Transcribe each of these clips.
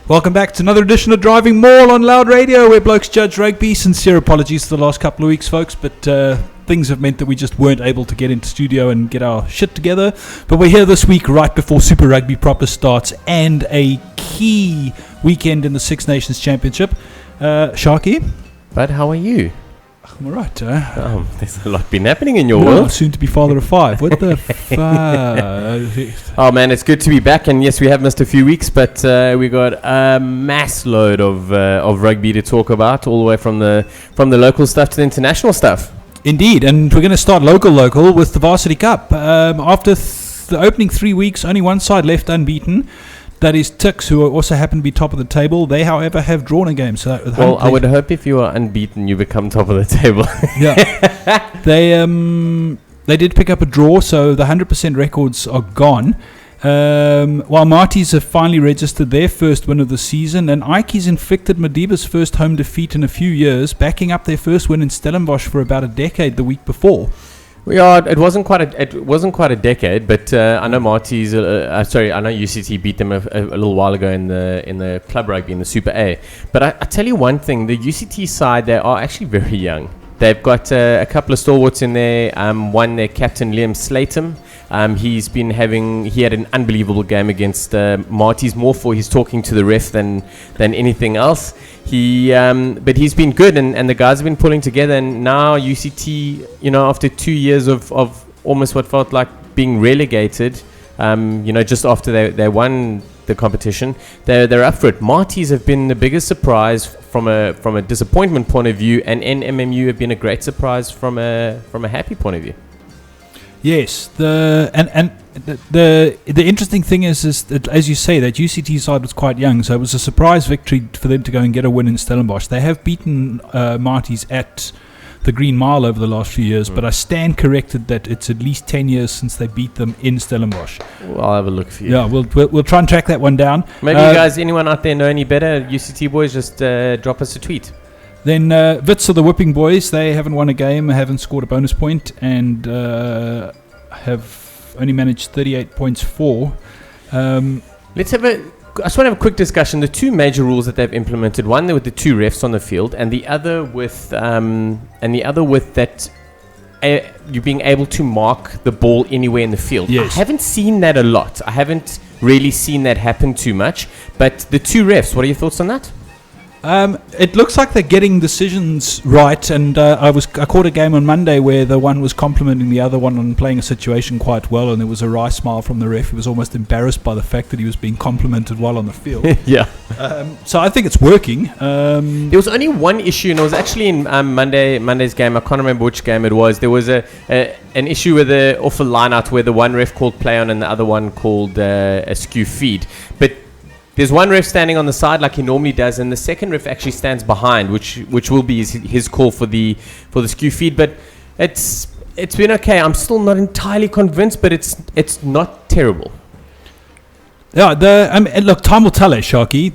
Welcome back to another edition of Driving Maul on Loud Radio, where blokes judge rugby. Sincere apologies for the last couple of weeks, folks, but things have meant that we just weren't able to get into studio and get our shit together. But we're here this week right before Super Rugby proper starts and a key weekend in the Six Nations Championship. Sharky? Bud, how are you? I'm alright, there's a lot been happening in your world. Soon to be father of five. What the fuck? Oh man, it's good to be back, and yes, we have missed a few weeks, but we got a mass load of rugby to talk about, all the way from the local stuff to the international stuff. Indeed, and we're going to start local with the Varsity Cup. After the opening 3 weeks, only one side left unbeaten. That is Tuks, who also happen to be top of the table. They, however, have drawn a game. So I would hope if you are unbeaten, you become top of the table. Yeah, they did pick up a draw, so the 100% records are gone. While Marty's have finally registered their first win of the season, and Ike's inflicted Madiba's first home defeat in a few years, backing up their first win in Stellenbosch for about a decade the week before. It wasn't quite a decade, but I know Marty's. I know UCT beat them a little while ago in the club rugby in the Super A. But I tell you one thing: the UCT side, they are actually very young. They've got a couple of stalwarts in there. One, their captain Liam Slatum. He had an unbelievable game against Marty's, more for his talking to the ref than anything else. But he's been good, and the guys have been pulling together. And now UCT, after 2 years of almost what felt like being relegated, just after they won the competition, they're up for it. Marty's have been the biggest surprise from a disappointment point of view, and NMMU have been a great surprise from a happy point of view. Yes, the interesting thing is that, as you say, that UCT side was quite young, so it was a surprise victory for them to go and get a win in Stellenbosch. They have beaten Marty's at the Green Mile over the last few years, but I stand corrected that it's at least 10 years since they beat them in Stellenbosch. Well, I'll have a look for you. Yeah, we'll try and track that one down. Maybe you guys, anyone out there know any better UCT boys, just drop us a tweet. Then Wits are the Whipping Boys. They haven't won a game, haven't scored a bonus point, and have only managed 38 points for. I just want to have a quick discussion. The two major rules that they've implemented: one with the two refs on the field, and the other with that you being able to mark the ball anywhere in the field. Yes. I haven't seen that a lot. I haven't really seen that happen too much. But the two refs, what are your thoughts on that? It looks like they're getting decisions right, and I caught a game on Monday where the one was complimenting the other one on playing a situation quite well, and there was a wry smile from the ref. He was almost embarrassed by the fact that he was being complimented while on the field. Yeah. So I think it's working. There was only one issue, and it was actually in Monday's game. I can't remember which game it was. There was an issue with off a line out where the one ref called play on and the other one called a skew feed. But there's one ref standing on the side like he normally does, and the second ref actually stands behind, which will be his call for the skew feed. But it's been okay. I'm still not entirely convinced, but it's not terrible. Yeah, look, time will tell, Sharky.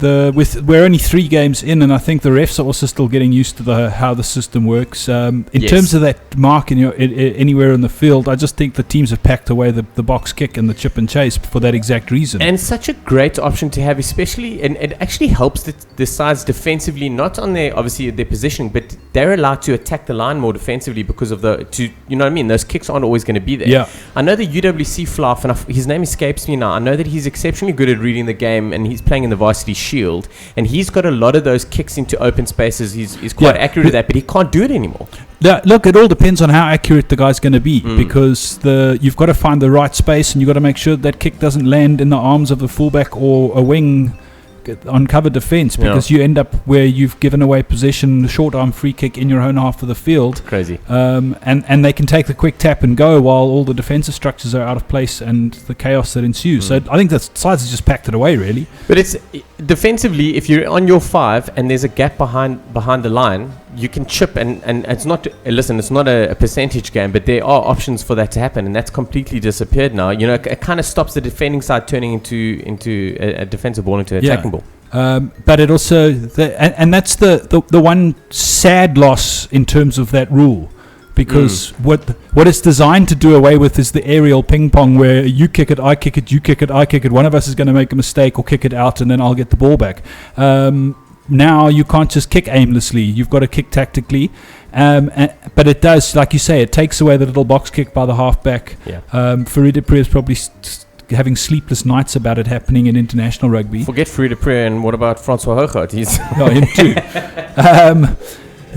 We're only 3 games in, and I think the refs are also still getting used to how the system works. In terms of that mark anywhere in the field, I just think the teams have packed away the box kick and the chip and chase for that exact reason. And such a great option to have, especially, and it actually helps the sides defensively, not on their positioning, but they're allowed to attack the line more defensively because of those kicks aren't always going to be there. Yeah. I know the UWC fluff, and his name escapes me now. I know that he's exceptionally good at reading the game, and he's playing in the Varsity Shield, and he's got a lot of those kicks into open spaces. He's quite accurate at that, but he can't do it anymore. Yeah, look, it all depends on how accurate the guy's going to be, because you've got to find the right space, and you've got to make sure that kick doesn't land in the arms of the fullback or a wing on cover defense, because you end up where you've given away possession, short arm free kick in your own half of the field. Crazy. And they can take the quick tap and go while all the defensive structures are out of place and the chaos that ensues. So I think the sides have just packed it away, really. But it's defensively, if you're on your 5 and there's a gap behind the line, you can chip, and it's not a percentage game, but there are options for that to happen, and that's completely disappeared now. It kind of stops the defending side turning into a defensive ball into an attacking ball. But it also, and that's the one sad loss in terms of that rule, because what it's designed to do away with is the aerial ping pong, where you kick it, I kick it, you kick it, I kick it. One of us is going to make a mistake or kick it out, and then I'll get the ball back. Now you can't just kick aimlessly. You've got to kick tactically. But it does, like you say, it takes away the little box kick by the halfback. Yeah. Fourie de Pre is probably having sleepless nights about it happening in international rugby. Forget Fourie de Pre, and what about Francois Hougaard? He's him too.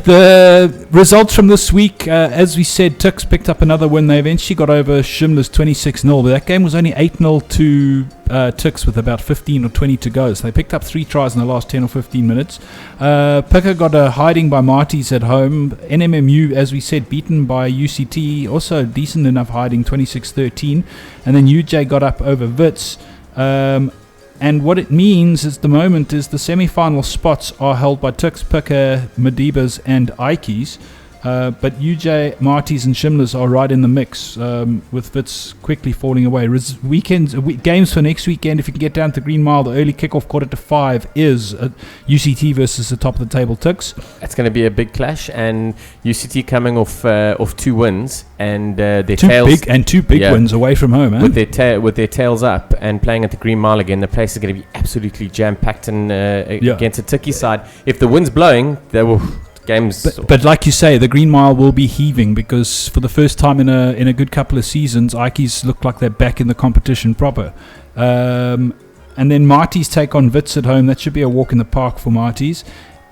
The results from this week, as we said, Tuks picked up another win. They eventually got over Shimla's 26-0, but that game was only 8-0 to Tuks with about 15 or 20 to go. So they picked up 3 tries in the last 10 or 15 minutes. Pika got a hiding by Marties at home. NMMU, as we said, beaten by UCT, also decent enough hiding, 26-13. And then UJ got up over Wits. And what it means at the moment is the semi-final spots are held by Tuks, Pika, Medibas and Ikes. But UJ, Marties and Shimlas are right in the mix, with Wits quickly falling away. Games for next weekend, if you can get down to Green Mile, the early kickoff 4:45 is UCT versus the top of the table Tuks. It's going to be a big clash, and UCT coming off 2 wins, and their tails two big wins away from home, with their tails up and playing at the Green Mile again. The place is going to be absolutely jam-packed and against a Tikkie side. If the wind's blowing, they will. Games, but like you say, the Green Mile will be heaving, because for the first time in a good couple of seasons, Ikes look like they're back in the competition proper. And then Marties take on Wits at home. That should be a walk in the park for Marties.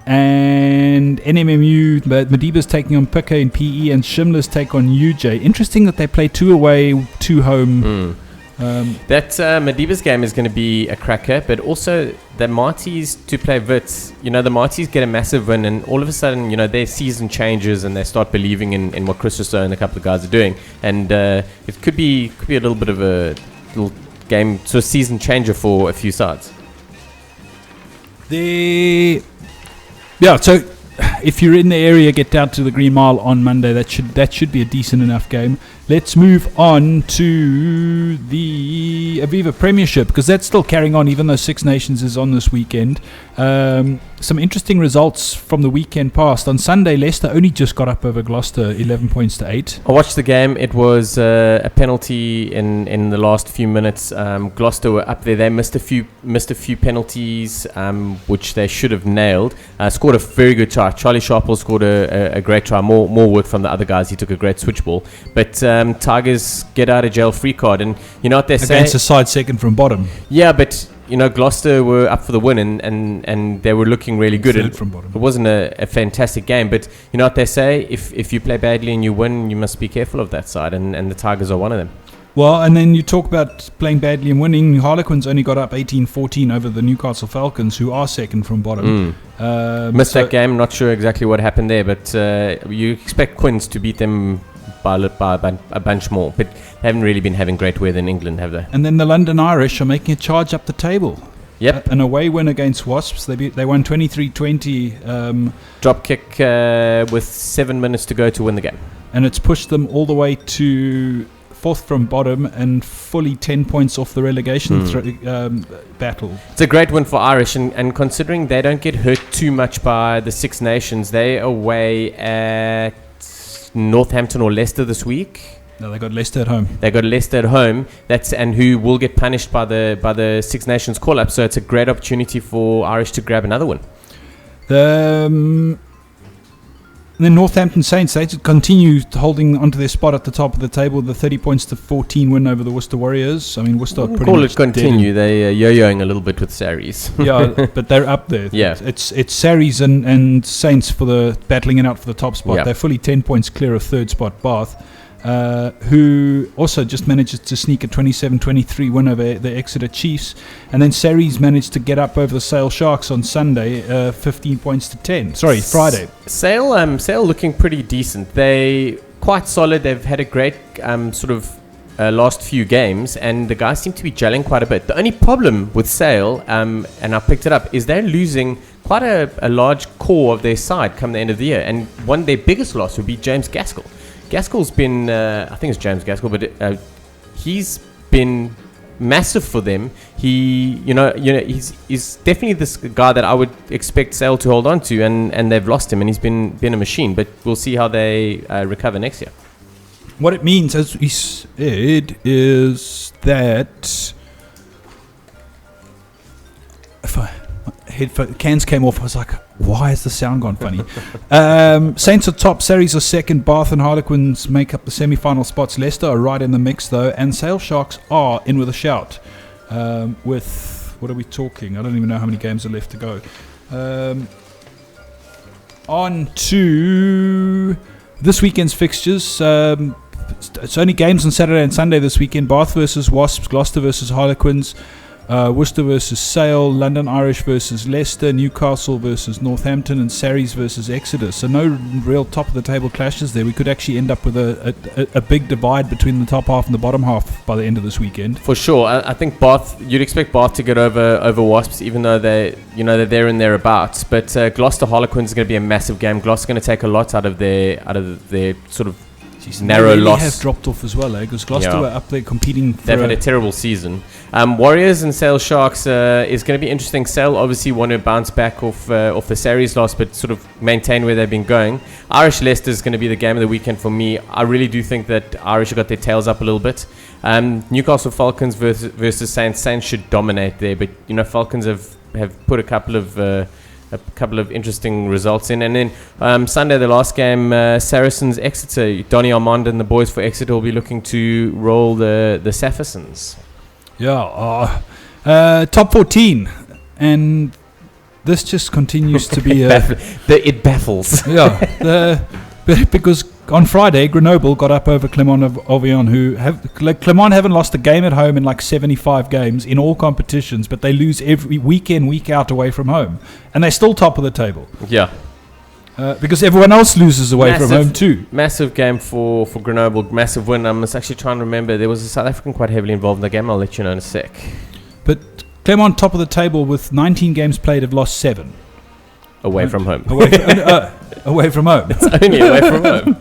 And NMMU, Mediba's taking on Pika in PE, and Shimla's take on UJ. Interesting that they play 2 away, 2 home. That Mediba's game is going to be a cracker, but also the Marties to play Wits. The Marties get a massive win, and all of a sudden, their season changes and they start believing in what Chris Rousseau and a couple of guys are doing. And it could be a little bit of a little game, so season changer for a few sides. So if you're in the area, get down to the Green Mile on Monday. That should be a decent enough game. Let's move on to the Aviva Premiership, because that's still carrying on, even though Six Nations is on this weekend. Some interesting results from the weekend past. On Sunday, Leicester only just got up over Gloucester, 11 points to 8. I watched the game. It was a penalty in the last few minutes. Gloucester were up there. They missed a few penalties, which they should have nailed. Scored a very good try. Charlie Sharple scored a great try. More work from the other guys. He took a great switch ball. But Tigers get out of jail free card, and you know what they say against a side second from bottom. Yeah, but Gloucester were up for the win, and they were looking really good. Third from bottom. It wasn't a fantastic game, but you know what they say: if you play badly and you win, you must be careful of that side, and the Tigers are one of them. Well, and then you talk about playing badly and winning. Harlequins only got up 18-14 over the Newcastle Falcons, who are second from bottom. Missed that game. Not sure exactly what happened there, but you expect Quins to beat them by a bunch more, but they haven't really been having great weather in England, have they? And then the London Irish are making a charge up the table. Yep. An away win against Wasps. They won 23-20. Drop kick with 7 minutes to go to win the game. And it's pushed them all the way to 4th from bottom and fully 10 points off the relegation battle. It's a great win for Irish, and considering they don't get hurt too much by the Six Nations, they're away at Northampton or Leicester this week. No, they got Leicester at home. They got Leicester at home. And who will get punished by the Six Nations call up. So it's a great opportunity for Irish to grab another one. The Northampton Saints, they continue holding onto their spot at the top of the table with the 30 points to 14 win over the Worcester Warriors. I mean, Worcester are pretty much continue. They're yo-yoing a little bit with Saris. Yeah, but they're up there. Yeah. It's Saris and Saints for the battling it out for the top spot. Yeah. They're fully 10 points clear of third spot Bath, who also just manages to sneak a 27-23 win over the Exeter Chiefs. And then Saris managed to get up over the Sale Sharks on Sunday, 15 points to 10. Sorry, Friday. Sale looking pretty decent. They quite solid. They've had a great last few games, and the guys seem to be gelling quite a bit. The only problem with Sale, and I picked it up, is they're losing quite a large core of their side come the end of the year. And one of their biggest loss would be James Gaskell. Gaskell's been, I think it's James Gaskell, but he's been massive for them. He's definitely this guy that I would expect Sale to hold on to, and they've lost him, and he's been a machine. But we'll see how they recover next year. What it means, as we said, is that if cans came off, I was like, why has the sound gone funny? Saints are top, Sarries are second, Bath and Harlequins make up the semi-final spots. Leicester are right in the mix though, and Sale Sharks are in with a shout. With, what are we talking? I don't even know how many games are left to go. On to this weekend's fixtures. It's only games on Saturday and Sunday this weekend. Bath versus Wasps, Gloucester versus Harlequins, Worcester versus Sale, London Irish versus Leicester, Newcastle versus Northampton, and Sarries versus Exeter. So no real top of the table clashes there. We could actually end up with a big divide between the top half and the bottom half by the end of this weekend. For sure, I think Bath. You'd expect Bath to get over Wasps, even though they're there and thereabouts. But Gloucester Harlequins is going to be a massive game. Gloucester going to take a lot out of their sort of narrow they really loss. Have dropped off as well, because Gloucester were up there competing. They've had a terrible season. Warriors and Sale Sharks is going to be interesting. Sale obviously want to bounce back off the Sarries loss, but sort of maintain where they've been going. Irish Leicester is going to be the game of the weekend for me. I really do think that Irish have got their tails up a little bit. Newcastle Falcons versus Saints. Saints should dominate there, but Falcons have put a couple of interesting results in. And then Sunday, the last game, Saracens Exeter. Donny Armand and the boys for Exeter will be looking to roll the Saffisons. Yeah, top 14, and this just continues to be it baffles. Yeah, because on Friday, Grenoble got up over Clermont of Auvergne, Clermont haven't lost a game at home in like 75 games in all competitions, but they lose every week in, week out away from home, and they're still top of the table. Yeah. Because everyone else loses away from home too. Massive game for Grenoble, massive win. I'm just actually trying to remember. There was a South African quite heavily involved in the game. I'll let you know in a sec. But Clermont top of the table with 19 games played, have lost 7. Away from home. Away from home. It's only away from home.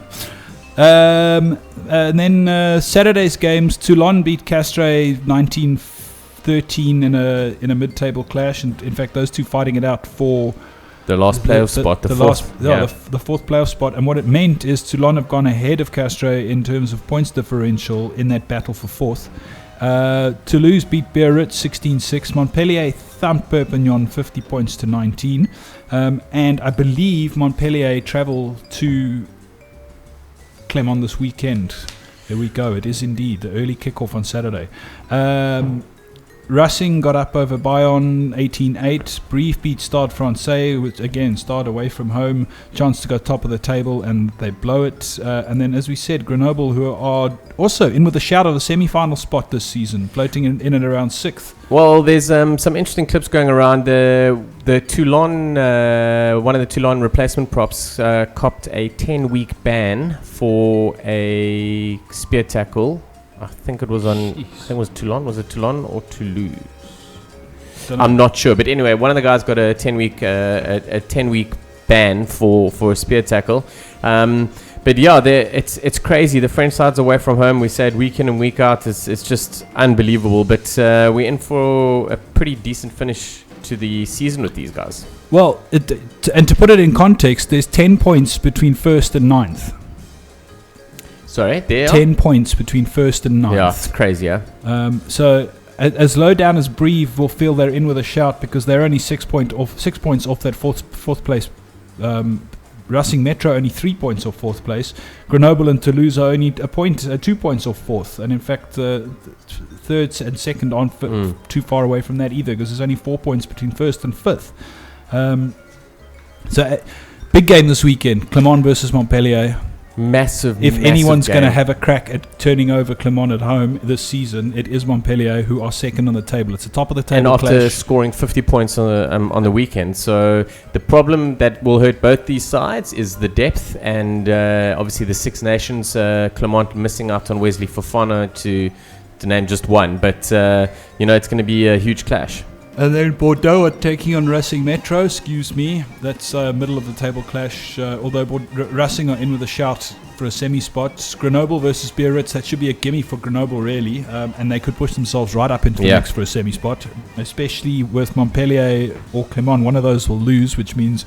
And then Saturday's games, Toulon beat Castres 19-13 in a mid-table clash, and in fact those two fighting it out for the last playoff spot, the fourth playoff spot. And what it meant is Toulon have gone ahead of Castres in terms of points differential in that battle for fourth. Toulouse beat Biarritz 16-6. Montpellier thumped Perpignan 50 points to 19. And I believe Montpellier travel to Clermont this weekend. There we go. It is indeed the early kickoff on Saturday. Racing got up over Bayonne 18-8. Brive beat Stade Francais, which again, Stade away from home, chance to go top of the table, and they blow it. And then, as we said, Grenoble, who are also in with a shout of the semi-final spot this season, floating in and around 6th. Well, there's some interesting clips going around. The Toulon, one of the Toulon replacement props, copped a 10-week ban for a spear tackle. I think it was Toulon. Was it Toulon or Toulouse? I'm not sure. But anyway, one of the guys got a 10-week ban for a spear tackle. But yeah, it's crazy. The French side's away from home. We said week in and week out. It's just unbelievable. But we're in for a pretty decent finish to the season with these guys. Well, and to put it in context, there's 10 points between first and ninth. Sorry, there 10 points between first and ninth. Yeah, it's crazy, yeah. So as low down as Brive will feel they're in with a shout, because they're only 6 points off that fourth place. Racing Metro only 3 points off fourth place. Grenoble and Toulouse are only 2 points off fourth, and in fact third and second aren't too far away from that either, because there's only 4 points between first and fifth. So big game this weekend, Clermont versus Montpellier. Massive. If anyone's going to have a crack at turning over Clermont at home this season, it is Montpellier, who are second on the table. It's a top of the table, and after scoring 50 points on the weekend. So the problem that will hurt both these sides is the depth, and obviously the Six Nations. Clermont missing out on Wesley Fofana to name just one, but it's going to be a huge clash. And then Bordeaux are taking on Racing Metro. Excuse me, that's middle of the table clash. Although Racing are in with a shout for a semi-spot. Grenoble versus Biarritz. That should be a gimme for Grenoble, really, and they could push themselves right up into the mix for a semi-spot. Especially with Montpellier or Clermont, one of those will lose, which means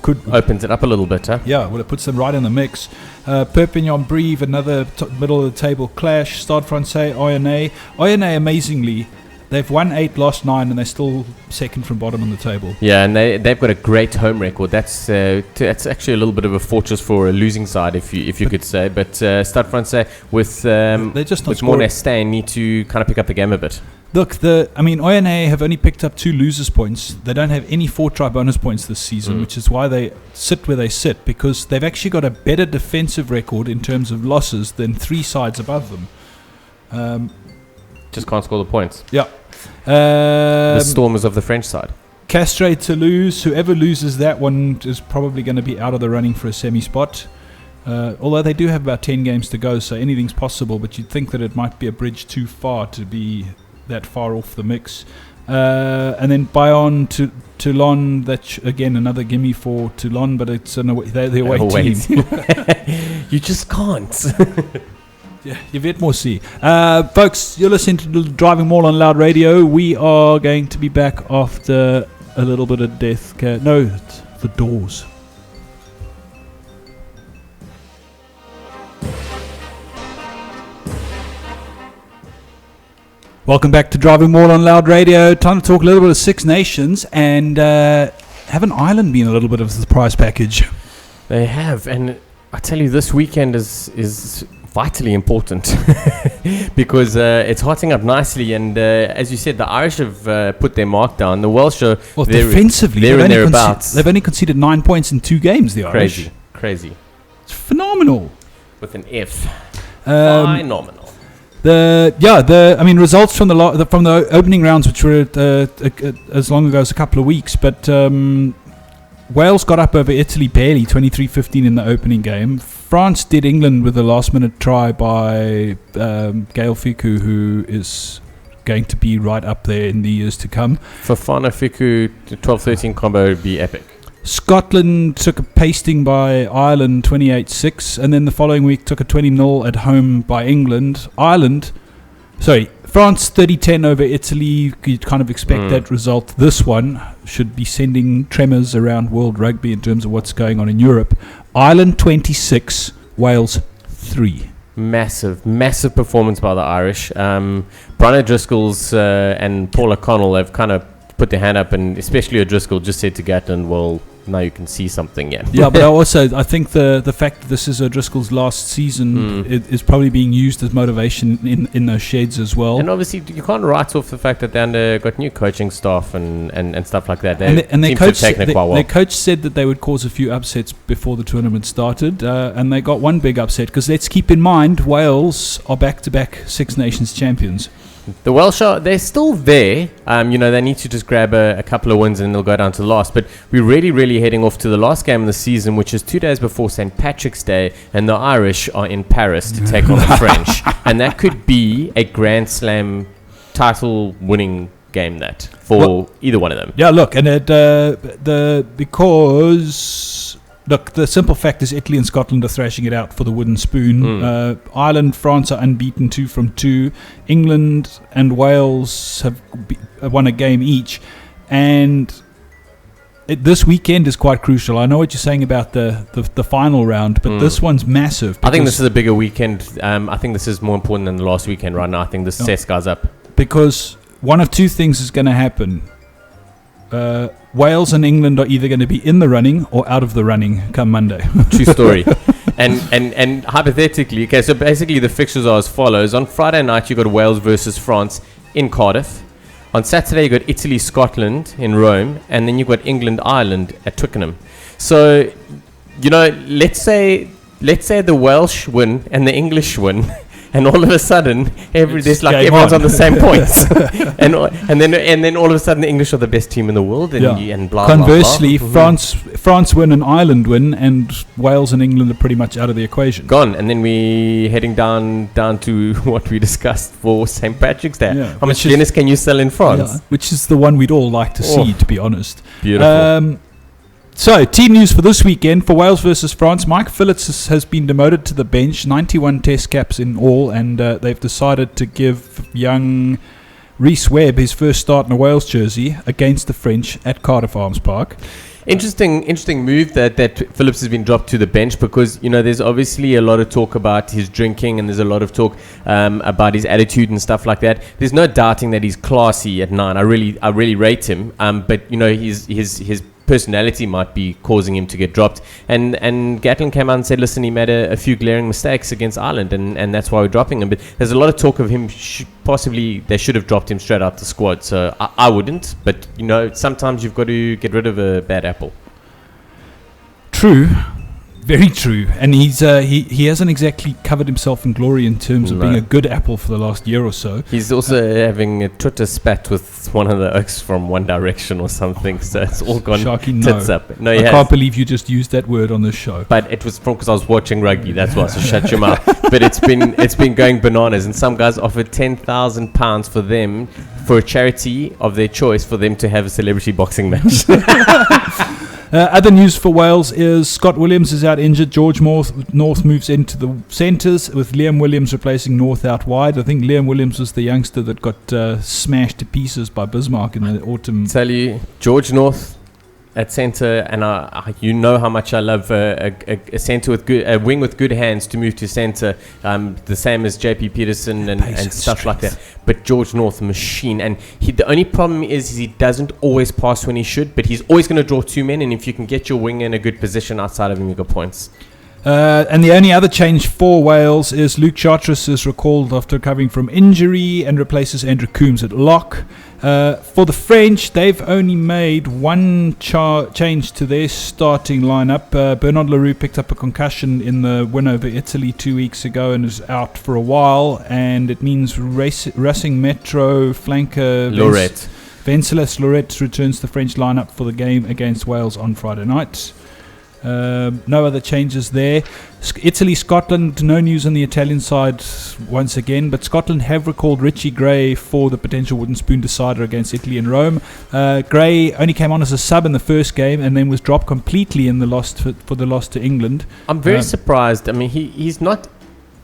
could opens it up a little bit, huh? Yeah, well, it puts them right in the mix. Perpignan Brive, another middle of the table clash. Stade Francais, Oyonnax. Oyonnax, amazingly, they've won 8, lost 9, and they're still second from bottom on the table. Yeah, and they've got a great home record. That's actually a little bit of a fortress for a losing side, if you could say. But Stade Francais with Mornay Stein need to kind of pick up the game a bit. Look, Oyonnax have only picked up 2 losers points. They don't have any 4-try bonus points this season, which is why they sit where they sit, because they've actually got a better defensive record in terms of losses than 3 sides above them. Just can't score the points. Yeah. The Stormers of the French side. Castres, Toulouse. Whoever loses that one is probably going to be out of the running for a semi-spot. Although they do have about 10 games to go, so anything's possible, but you'd think that it might be a bridge too far to be that far off the mix. And then Bayonne to Toulon, that's again another gimme for Toulon, but it's they're the away team. You just can't. Yeah, you get more see. Folks, you're listening to the Driving Maul on Loud Radio. We are going to be back after a little bit of death. No, it's the Doors. Welcome back to Driving Maul on Loud Radio. Time to talk a little bit of Six Nations, and haven't Ireland been a little bit of a surprise package? They have, and I tell you, this weekend is vitally important because it's hotting up nicely, and as you said, the Irish have put their mark down. The Welsh are defensively, they've only conceded 9 points in 2 games. The Irish, crazy. It's phenomenal. With an F. Phenomenal. Results from the opening rounds, which were as long ago as a couple of weeks, but Wales got up over Italy barely, 23-15 in the opening game. France did England with a last-minute try by Gael Fickou, who is going to be right up there in the years to come. Fofana Fickou, the 12-13 combo would be epic. Scotland took a pasting by Ireland, 28-6, and then the following week took a 20-0 at home by England. France 30-10 over Italy. You'd kind of expect that result. This one should be sending tremors around world rugby in terms of what's going on in Europe. Ireland 26, Wales 3. Massive performance by the Irish. Brian O'Driscoll's and Paul O'Connell have kind of put their hand up, and especially O'Driscoll just said to Gatland, well, now you can see something. Yeah, but I think the fact that this is O'Driscoll's last season is probably being used as motivation in those sheds as well. And obviously you can't write off the fact that they got new coaching staff and stuff like that. Their coach said that they would cause a few upsets before the tournament started, and they got one big upset, because let's keep in mind Wales are back-to-back Six Nations champions. The Welsh they're still there. They need to just grab a couple of wins and they'll go down to last. But we're really heading off to the last game of the season, which is 2 days before St. Patrick's Day, and the Irish are in Paris to take on the French. And that could be a Grand Slam title-winning game for either one of them. Yeah, look, and the simple fact is Italy and Scotland are thrashing it out for the wooden spoon. Ireland, France are unbeaten 2 from 2. England and Wales have won a game each. And this weekend is quite crucial. I know what you're saying about the final round, but this one's massive. I think this is a bigger weekend. I think this is more important than the last weekend right now. I think this sets guys up. Because one of 2 things is going to happen. Wales and England are either going to be in the running or out of the running come Monday. True story. And hypothetically, okay, so basically the fixtures are as follows. On Friday night, you got Wales versus France in Cardiff. On Saturday, you got Italy, Scotland in Rome. And then you got England, Ireland at Twickenham. So, let's say the Welsh win and the English win. and all of a sudden, It's game everyone's on. on the same points, and then all of a sudden, the English are the best team in the world, and and blah Conversely, blah, blah. France win and Ireland win, and Wales and England are pretty much out of the equation. Gone, and then we heading down to what we discussed for St. Patrick's Day. Yeah, How much Guinness can you sell in France? Yeah, which is the one we'd all like to see, to be honest. Beautiful. So, team news for this weekend for Wales versus France. Mike Phillips has been demoted to the bench, 91 test caps in all, and they've decided to give young Rhys Webb his first start in a Wales jersey against the French at Cardiff Arms Park. Interesting move that Phillips has been dropped to the bench, because there's obviously a lot of talk about his drinking, and there's a lot of talk about his attitude and stuff like that. There's no doubting that he's classy at 9. I really rate him, but his personality might be causing him to get dropped. And Gatlin came out and said, listen, he made a few glaring mistakes against Ireland, and that's why we're dropping him. But there's a lot of talk of him they should have dropped him straight out the squad. So I wouldn't, but sometimes you've got to get rid of a bad apple. True. Very true, and he hasn't exactly covered himself in glory in terms of being a good apple for the last year or so. He's also having a Twitter spat with one of the Oaks from One Direction or something, so it's all gone Sharky, tits up. No, I can't believe you just used that word on this show. But it was because I was watching rugby, that's why, so shut your mouth. But it's been going bananas, and some guys offered £10,000 for them, for a charity of their choice, for them to have a celebrity boxing match. Other news for Wales is Scott Williams is out injured. George North moves into the centres, with Liam Williams replacing North out wide. I think Liam Williams was the youngster that got smashed to pieces by Bismarck in the autumn. Tell you, George North at centre, and how much I love a centre with a wing with good hands to move to centre, the same as JP Peterson and stuff like that. But George North, machine, and the only problem is he doesn't always pass when he should, but he's always going to draw two men, and if you can get your wing in a good position outside of him, you got points. And the only other change for Wales is Luke Charteris is recalled after recovering from injury and replaces Andrew Coombs at lock. For the French, they've only made one change to their starting lineup. Bernard Leroux picked up a concussion in the win over Italy 2 weeks ago and is out for a while, and it means Racing Metro flanker Wenceslas Lorette returns to the French lineup for the game against Wales on Friday night. No other changes there. Italy, Scotland, no news on the Italian side once again, but Scotland have recalled Richie Gray for the potential wooden spoon decider against Italy in Rome. Gray only came on as a sub in the first game and then was dropped completely in the loss for the loss to England. I'm very surprised. I mean, he's not.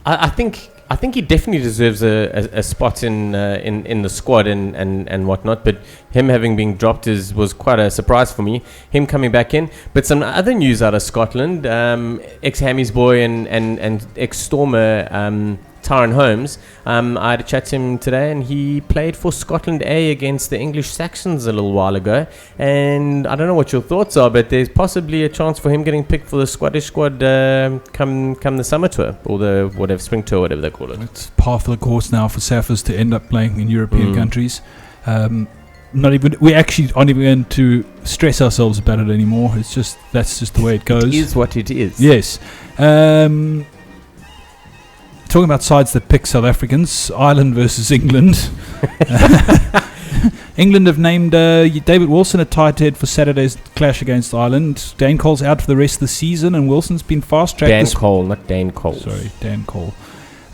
I think he definitely deserves a spot in the squad and whatnot. But him having been dropped was quite a surprise for me. Him coming back in. But some other news out of Scotland: ex-Hammies boy and ex-Stormer Tyrone Holmes. I had a chat to him today, and he played for Scotland A against the English Saxons a little while ago. And I don't know what your thoughts are, but there's possibly a chance for him getting picked for the Scottish squad come the summer tour, or the spring tour, whatever they call it. It's par for the course now for Saffers to end up playing in European countries. We actually aren't even going to stress ourselves about it anymore. That's just the way it goes. It is what it is. Yes. Talking about sides that pick South Africans, Ireland versus England. England have named David Wilson a tight head for Saturday's clash against Ireland. Dane Cole's out for the rest of the season, and Wilson's been fast-tracked. Dan Cole, not Dane Cole. Sorry, Dan Cole.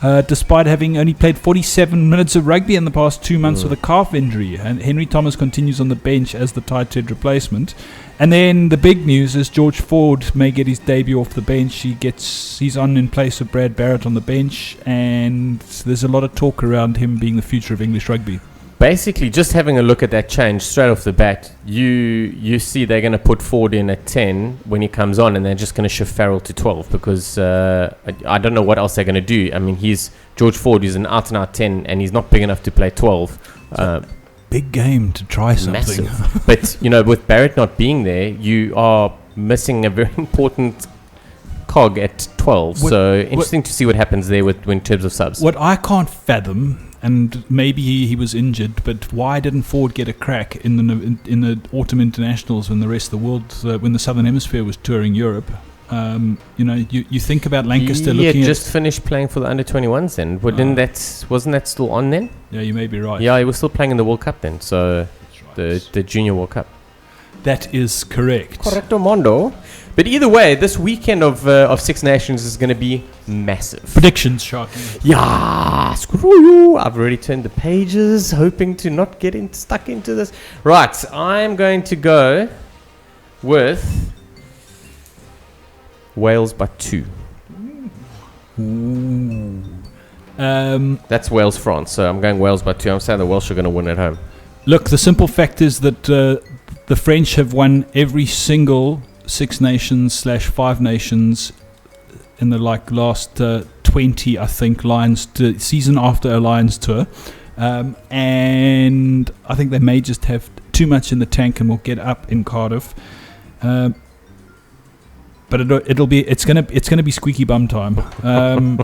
Despite having only played 47 minutes of rugby in the past 2 months with a calf injury, and Henry Thomas continues on the bench as the tight head replacement. And then the big news is George Ford may get his debut off the bench. He's on in place of Brad Barrett on the bench, and there's a lot of talk around him being the future of English rugby. Basically, just having a look at that change straight off the bat, you see they're going to put Ford in at 10 when he comes on, and they're just going to shift Farrell to 12 because I don't know what else they're going to do. I mean, George Ford is an out-and-out 10, and he's not big enough to play 12. Big game to try something. Massive. But, with Barrett not being there, you are missing a very important cog at 12. So interesting to see what happens there in terms of subs. What I can't fathom, and maybe he was injured, but why didn't Ford get a crack in the autumn internationals when the rest of the world, when the Southern Hemisphere was touring Europe? You think about Lancaster Yeah, looking just finished playing for the under-21s then. Wasn't that still on then? Yeah, you may be right. Yeah, he was still playing in the World Cup then. So Right. the Junior World Cup. That is correct. Correcto mondo. But either way, this weekend of Six Nations is going to be massive. Predictions, Sharky. Yeah, screw you. I've already turned the pages, hoping to not get stuck into this. Right, I'm going to go with Wales by 2. That's Wales, France. So I'm going Wales by 2. I'm saying the Welsh are going to win at home. Look, the simple fact is that the French have won every single Six Nations / Five Nations in the last 20, I think, season after a Lions tour, and I think they may just have too much in the tank and will get up in Cardiff. But it's gonna be squeaky bum time. I'm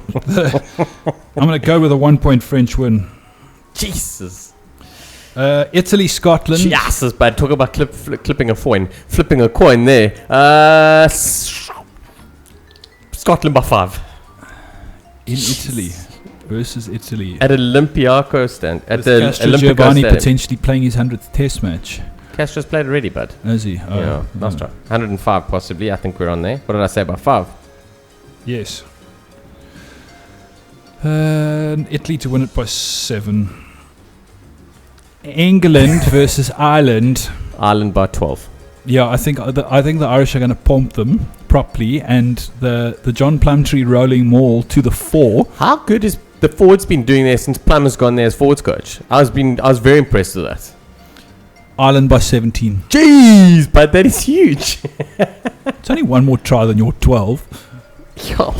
gonna go with a 1-point French win. Jesus. Italy, Scotland. Jesus, bad. Talk about flipping a coin there. Scotland by 5. In Italy versus Italy. At Olympiacos stand. At the Castro Olympiacos Giovanni Stadium. potentially playing his 100th Test match. Castro's played already, bud. Is he? Yeah, last try. 105 possibly. I think we're on there. What did I say about 5? Yes. Italy to win it by 7. England versus Ireland. Ireland by 12. Yeah, I think the Irish are going to pump them properly, and the John Plumtree rolling Maul to the 4. How good is the forwards been doing there since Plummer's gone there as forwards coach? I was very impressed with that. Ireland by 17. Jeez, but that is huge. It's only one more try than your 12. Yeah.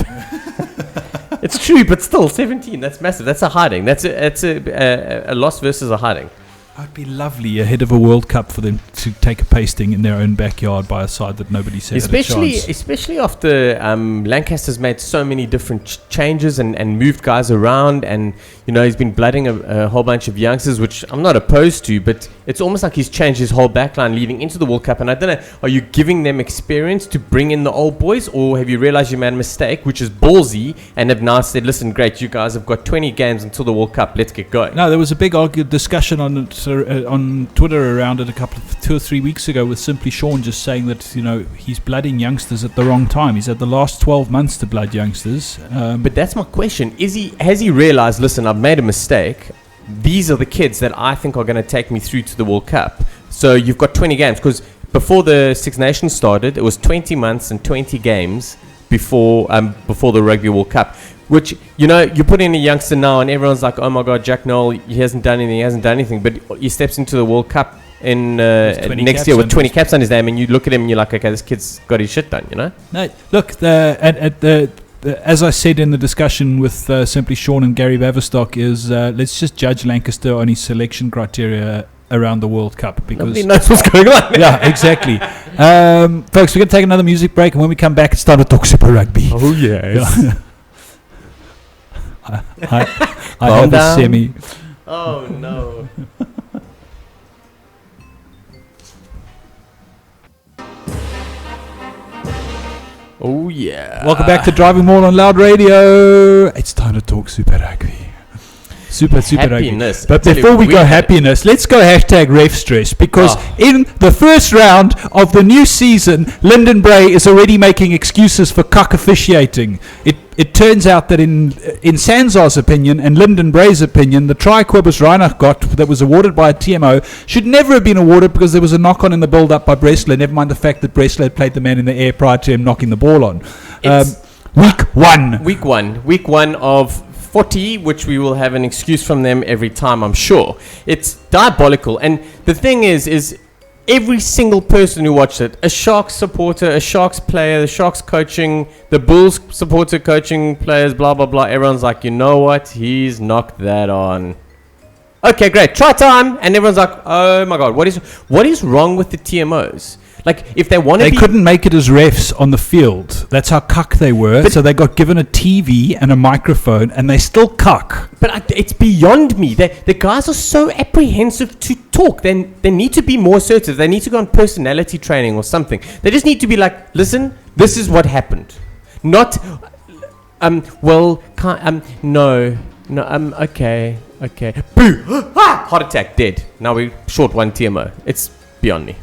It's true, but still 17. That's massive. That's a hiding. That's a loss versus a hiding. It'd be lovely ahead of a World Cup for them to take a pasting in their own backyard by a side that nobody said had a chance. Especially after Lancaster's made so many different changes and moved guys around, and he's been blooding a whole bunch of youngsters, which I'm not opposed to, but it's almost like he's changed his whole backline leading into the World Cup. And I don't know, are you giving them experience to bring in the old boys, or have you realized you made a mistake, which is ballsy, and have now said, listen, great, you guys have got 20 games until the World Cup, let's get going? No, there was a big discussion on Twitter around it 2 or 3 weeks ago with Simply Sean just saying that he's blooding youngsters at the wrong time. He's had the last 12 months to blood youngsters. But that's my question. Has he realized, listen, I've made a mistake. These are the kids that I think are going to take me through to the World Cup. So you've got 20 games, because before the Six Nations started, it was 20 months and 20 games before the Rugby World Cup. Which, you put in a youngster now and everyone's like, oh my God, Jack Noel, he hasn't done anything. But he steps into the World Cup in next year with 20 caps on his name, and you look at him and you're like, okay, this kid's got his shit done, No, look, as I said in the discussion with Simply Sean and Gary Baverstock, is let's just judge Lancaster on his selection criteria around the World Cup, because nobody knows what's going on. Yeah, exactly. Folks, we're going to take another music break, and when we come back, it's time to talk Super Rugby. Oh, yes. Yeah. I have a semi. Oh, no. Oh, yeah. Welcome back to Driving Maul on Loud Radio. It's time to talk Super Rugby. Super happiness. Rugby. But before we go happiness, let's go hashtag ref stress, because in the first round of the new season, Lyndon Bray is already making excuses for cock officiating. It turns out that in Sanzar's opinion and Lyndon Bray's opinion, the try Cobus Reinach got that was awarded by a TMO should never have been awarded, because there was a knock-on in the build-up by Bresler, never mind the fact that Bresler had played the man in the air prior to him knocking the ball on. Week one of 40, which we will have an excuse from them every time, I'm sure. It's diabolical. And the thing is every single person who watched it, a Sharks supporter, a Sharks player, the Sharks coaching, the Bulls supporter coaching players, blah, blah, blah, everyone's like, you know what? He's knocked that on. Okay, great. Try time. And everyone's like, oh my God, what is wrong with the TMOs? Like, if they want to, they couldn't make it as refs on the field. That's how cuck they were. But so they got given a TV and a microphone, and they still cuck. But it's beyond me. The guys are so apprehensive to talk. They need to be more assertive. They need to go on personality training or something. They just need to be like, listen, This is what happened. Not, well, no, okay. Boo! Heart attack, dead. Now we're short one TMO. It's beyond me.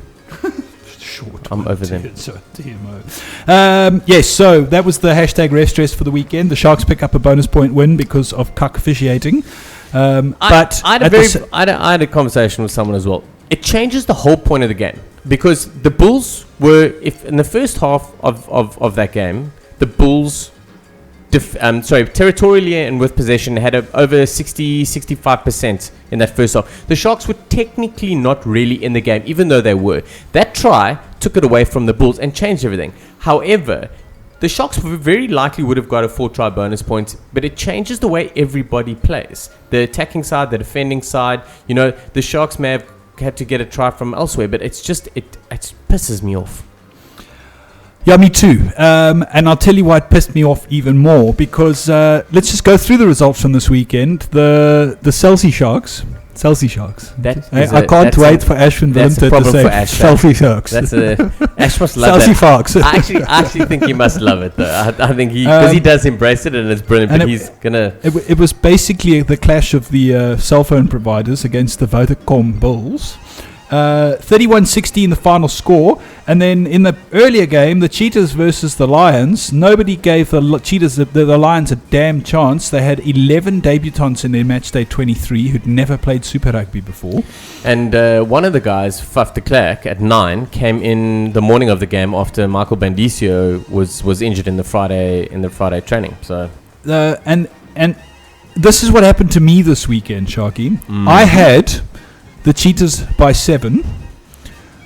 I'm over them. TMO. Yes, so that was the hashtag ref stress for the weekend. The Sharks pick up a bonus point win because of cuck officiating. But I had a conversation with someone as well. It changes the whole point of the game because the Bulls were, if in the first half of that game, the Bulls, territorially and with possession had over 65% in that first half. The Sharks were technically not really in the game, even though they were. That try took it away from the Bulls and changed everything. However, the Sharks very likely would have got a 4-try bonus point, but it changes the way everybody plays. The attacking side, the defending side, the Sharks may have had to get a try from elsewhere, but it's just, it pisses me off. Yeah, me too. And I'll tell you why it pissed me off even more, because let's just go through the results from this weekend. The Chelsea Sharks. I can't wait for Ashwin Willemter to say Chelsea Sharks. Ash must love Chelsea that. Sharks. I actually think he must love it though. I think because he does embrace it and it's brilliant. But he's gonna. It was basically the clash of the cell phone providers against the Vodacom Bulls. 31-16 the final score, and then in the earlier game, the Cheetahs versus the Lions, nobody gave the Cheetahs the Lions a damn chance. They had 11 debutants in their match day 23 who'd never played Super Rugby before, and one of the guys, Faf de Klerk, at 9 came in the morning of the game after Michael Bandicio was injured in the Friday training. So and this is what happened to me this weekend, Sharky. I had the Cheetahs by 7.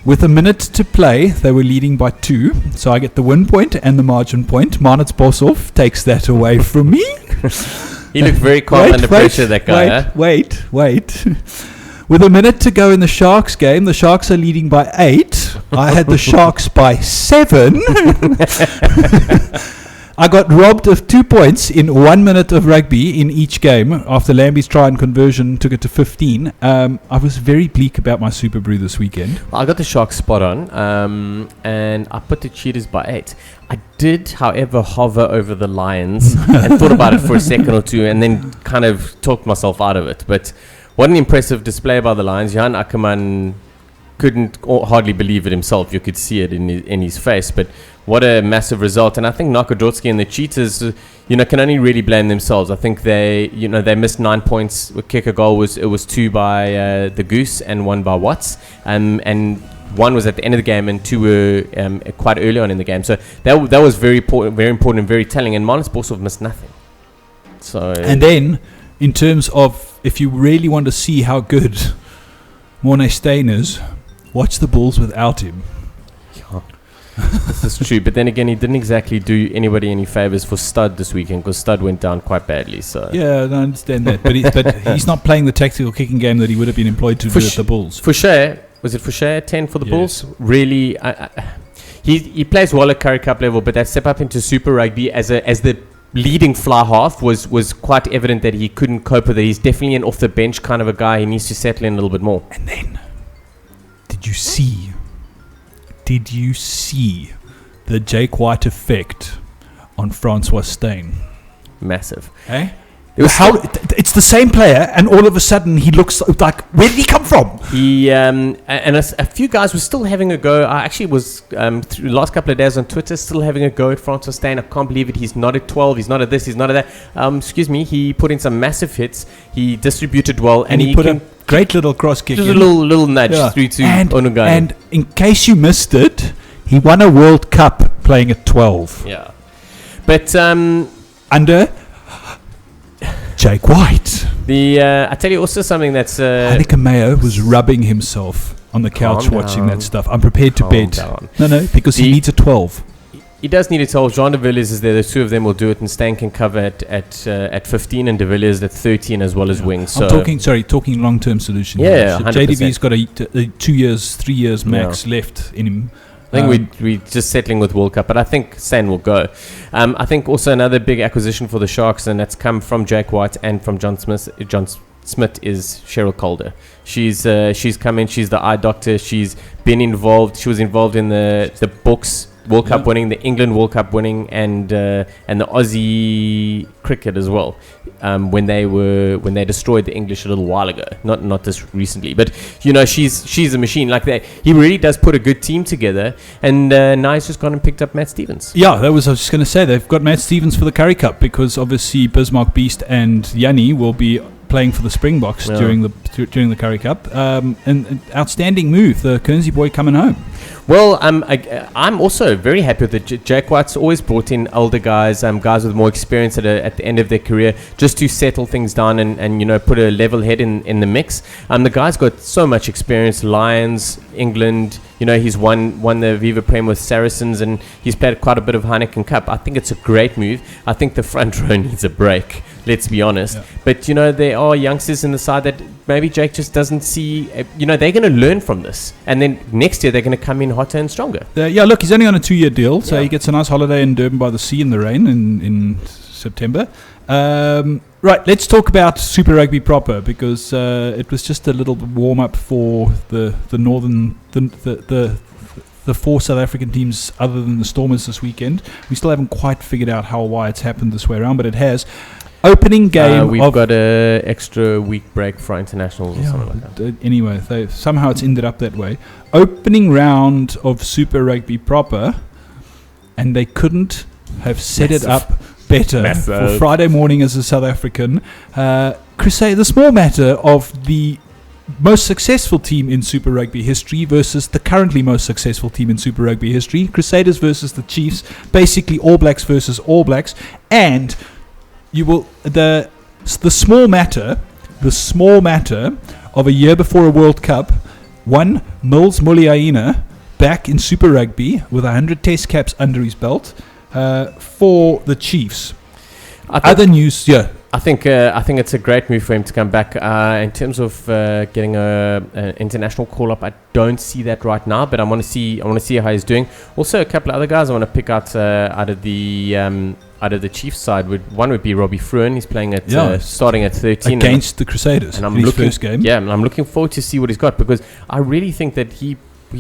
With a minute to play, they were leading by 2. So I get the win point and the margin point. Marnitz Boshoff takes that away from me. He looked very calm under pressure, that guy. Wait. With a minute to go in the Sharks game, the Sharks are leading by 8. I had the Sharks by 7. I got robbed of 2 points in 1 minute of rugby in each game after Lambie's try and conversion took it to 15. I was very bleak about my Super Brew this weekend. I got the Sharks spot on, and I put the Cheetahs by 8. I did, however, hover over the Lions and thought about it for a second or two and then kind of talked myself out of it. But what an impressive display by the Lions. Jan Ackerman couldn't hardly believe it himself. You could see it in his face, but what a massive result. And I think Narkodotski and the Cheetahs, can only really blame themselves. I think they missed 9 points. Kick a goal was 2 by the Goose and 1 by Watts, and 1 was at the end of the game and 2 were quite early on in the game. So that was very important and very telling. And Marnitz Boshoff missed nothing. So and then in terms of if you really want to see how good Morné Steyn is, watch the Bulls without him. Yeah. This is true, but then again, he didn't exactly do anybody any favors for Stud this weekend because Stud went down quite badly. So yeah, I understand that, but he's not playing the tactical kicking game that he would have been employed to do at the Bulls. Fouché, was it Fouché 10 for the Bulls? Really, he plays well at Currie Cup level, but that step up into Super Rugby as the leading fly half was quite evident that he couldn't cope with it. He's definitely an off the bench kind of a guy. He needs to settle in a little bit more. And then, did you see the Jake White effect on Francois Steyn? Massive. Eh? It's the same player, and all of a sudden he looks like, where did he come from? He and a few guys were still having a go. I actually was through the last couple of days on Twitter still having a go at Francois Steyn. I can't believe it. He's not at 12. He's not at this. He's not at that. Excuse me. He put in some massive hits. He distributed well, and he put a great little cross kick. Just a little nudge through to Onugani. And in case you missed it, he won a World Cup playing at 12. Yeah, but under Jake White. I tell you also something that's Heineke Mayo was rubbing himself on the couch watching that stuff. I'm prepared to bet. No, because he needs a 12. He does need a 12. Jean de Villiers is there. The two of them will do it, and Steyn can cover at 15, and de Villiers at 13 as well as wings. So I'm talking long-term solution. Yeah, JDB's got a 2 years, 3 years max left in him. I think we're just settling with World Cup, but I think Steyn will go. I think also another big acquisition for the Sharks, and that's come from Jake White and from John Smith is Cheryl Calder. She's come in. She's the eye doctor. She's been involved. She was involved in the books World Cup winning, the England World Cup winning, and the Aussie cricket as well. When they destroyed the English a little while ago, not this recently, but she's a machine. Like that, he really does put a good team together. And now he's just gone and picked up Matt Stevens. Yeah, I was just going to say they've got Matt Stevens for the Currie Cup because obviously Bismarck Beast and Yanni will be playing for the Springboks during the Currie Cup. An outstanding move, the Guernsey boy coming home. Well, I'm also very happy with it. Jake White's always brought in older guys, guys with more experience at the end of their career, just to settle things down and put a level head in the mix. The guy's got so much experience. Lions, England. He's won the Viva Prem with Saracens, and he's played quite a bit of Heineken Cup. I think it's a great move. I think the front row needs a break. Let's be honest. Yeah. But there are youngsters in the side that maybe Jake just doesn't see. They're going to learn from this, and then next year they're going to come in hotter and stronger. Look, he's only on a 2-year deal, so he gets a nice holiday in Durban by the sea in the rain in September. Right, let's talk about Super Rugby proper, because it was just a little warm up for the northern the 4 South African teams other than the Stormers this weekend. We still haven't quite figured out why it's happened this way around, but it has. Opening game. We've got an extra week break for internationals or something like that. Anyway, somehow it's ended up that way. Opening round of Super Rugby proper, and they couldn't have set it up better for Friday morning as a South African. Crusade, the small matter of the most successful team in Super Rugby history versus the currently most successful team in Super Rugby history. Crusaders versus the Chiefs, basically All Blacks versus All Blacks, and the small matter of a year before a World Cup. One, Mills Muliaina back in Super Rugby with 100 Test caps under his belt for the Chiefs. Other news, I think it's a great move for him to come back. In terms of getting an international call up, I don't see that right now, but I want to see how he's doing. Also, a couple of other guys I want to pick out out of the Chiefs side. One would be Robbie Fruin. He's playing starting at 13 against the Crusaders. And his first game. Yeah, and I'm looking forward to see what he's got, because I really think that he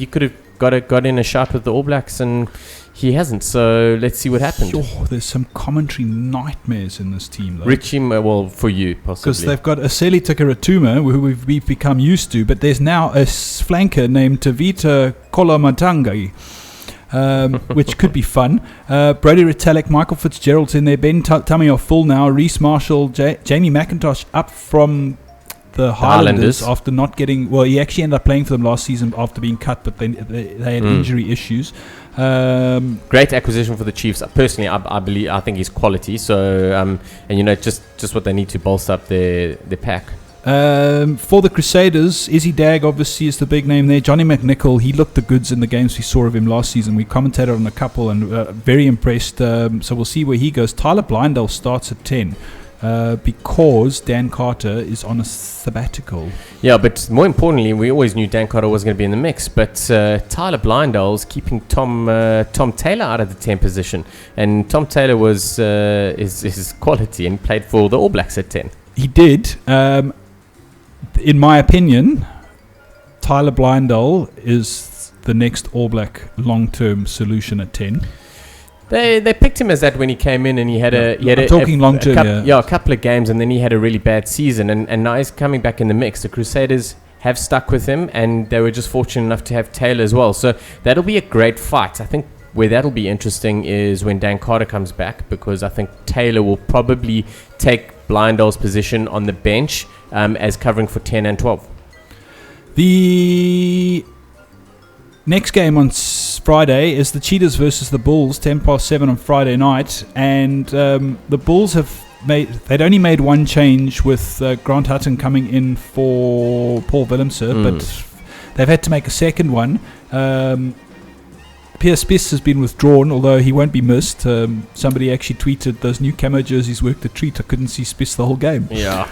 could have got in a shot with the All Blacks, and he hasn't. So let's see what happens. Sure, there's some commentary nightmares in this team, though. Richie, for you, possibly. Because they've got Aseli Takaratuma, who we've become used to, but there's now a flanker named Tavita Kolomatangai, which could be fun. Brody Retallick, Michael Fitzgerald's in there, Ben Tummy are full now, Reece Marshall, Jamie McIntosh up from the Highlanders after not getting... Well, he actually ended up playing for them last season after being cut, but they had injury issues. Great acquisition for the Chiefs. Personally, I think he's quality. So, just what they need to bolster up their pack. For the Crusaders, Izzy Dag obviously is the big name there. Johnny McNichol, he looked the goods in the games we saw of him last season. We commentated on a couple and very impressed. So we'll see where he goes. Tyler Blindell starts at 10. Because Dan Carter is on a sabbatical. Yeah, but more importantly, we always knew Dan Carter was going to be in the mix. But Tyler Blindell's keeping Tom Taylor out of the 10 position, and Tom Taylor is quality and played for the All Blacks at 10. He did. In my opinion, Tyler Blindell is the next All Black long-term solution at 10. They picked him as that when he came in, and he had a couple of games, and then he had a really bad season, and now he's coming back in the mix. The Crusaders have stuck with him, and they were just fortunate enough to have Taylor as well. So that'll be a great fight. I think where that'll be interesting is when Dan Carter comes back, because I think Taylor will probably take Blindell's position on the bench as covering for 10 and 12. The next game on Friday is the Cheetahs versus the Bulls, 7:10 on Friday night, and the Bulls they'd only made one change with Grant Hutton coming in for Paul Willemse, but they've had to make a second one. Pierre Spiss has been withdrawn, although he won't be missed. Somebody actually tweeted those new camo jerseys worked a treat. I couldn't see Spiss the whole game. Yeah.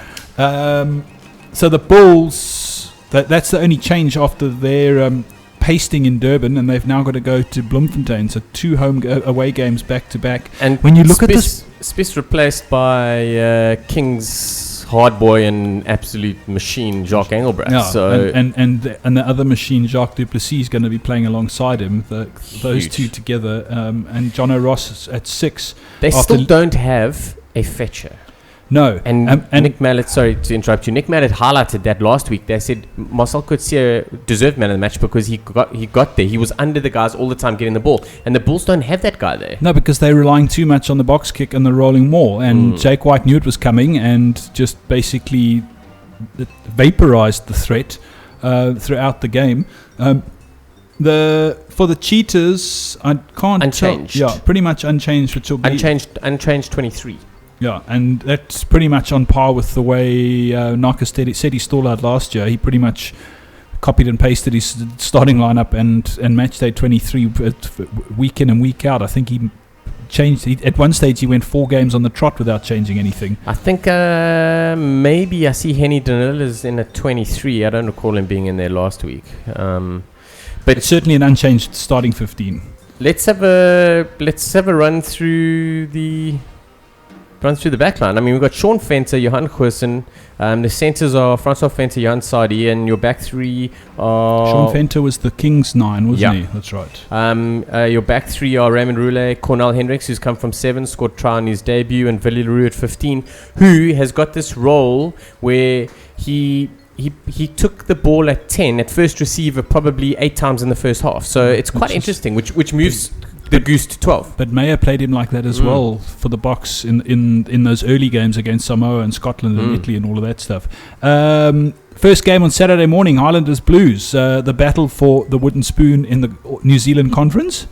So the Bulls, that's the only change after their pasting in Durban, and they've now got to go to Bloemfontein. So 2 away games back to back. And when you look at this, Spiss replaced by King's hard boy and absolute machine, Jacques Engelbrecht. Yeah, So and the other machine, Jacques Duplessis, is going to be playing alongside him. Those Huge. two together, and Jono Ross at 6. they after still don't have a fetcher. No, And Nick Mallet, sorry to interrupt you, Nick Mallet highlighted that last week. They said Marcel Coetzee deserved man of the match because he got there. He was under the guys all the time getting the ball. And the Bulls don't have that guy there. No, because they're relying too much on the box kick and the rolling maul. And Jake White knew it was coming and just basically vaporized the threat throughout the game. For the Cheetahs, I can't Unchanged. tell. Yeah, pretty much unchanged, which will be Unchanged 23. Yeah, and that's pretty much on par with the way Naka said he stalled out last year. He pretty much copied and pasted his starting lineup and match day 23 week in and week out. I think he changed. At one stage, he went 4 games on the trot without changing anything. I think maybe I see Henny Danila's in at 23. I don't recall him being in there last week. But it's certainly an unchanged starting 15. Let's have a run through the back line. I mean, we've got Sean Fenter, Johan Goosen. The centres are Francois Fenter, Johan Sadi, and your back three are... Sean Fenter was the King's 9, wasn't he? That's right. Your back three are Raymond Roulet, Cornel Hendricks, who's come from 7, scored try on his debut, and Villy Leroux at 15, who has got this role where he took the ball at 10 at first receiver probably 8 times in the first half. So it's quite interesting, which moves the Goose to 12. But Meyer played him like that as well for the Boks in those early games against Samoa and Scotland and Italy and all of that stuff. First game on Saturday morning, Highlanders Blues, the battle for the wooden spoon in the New Zealand Conference.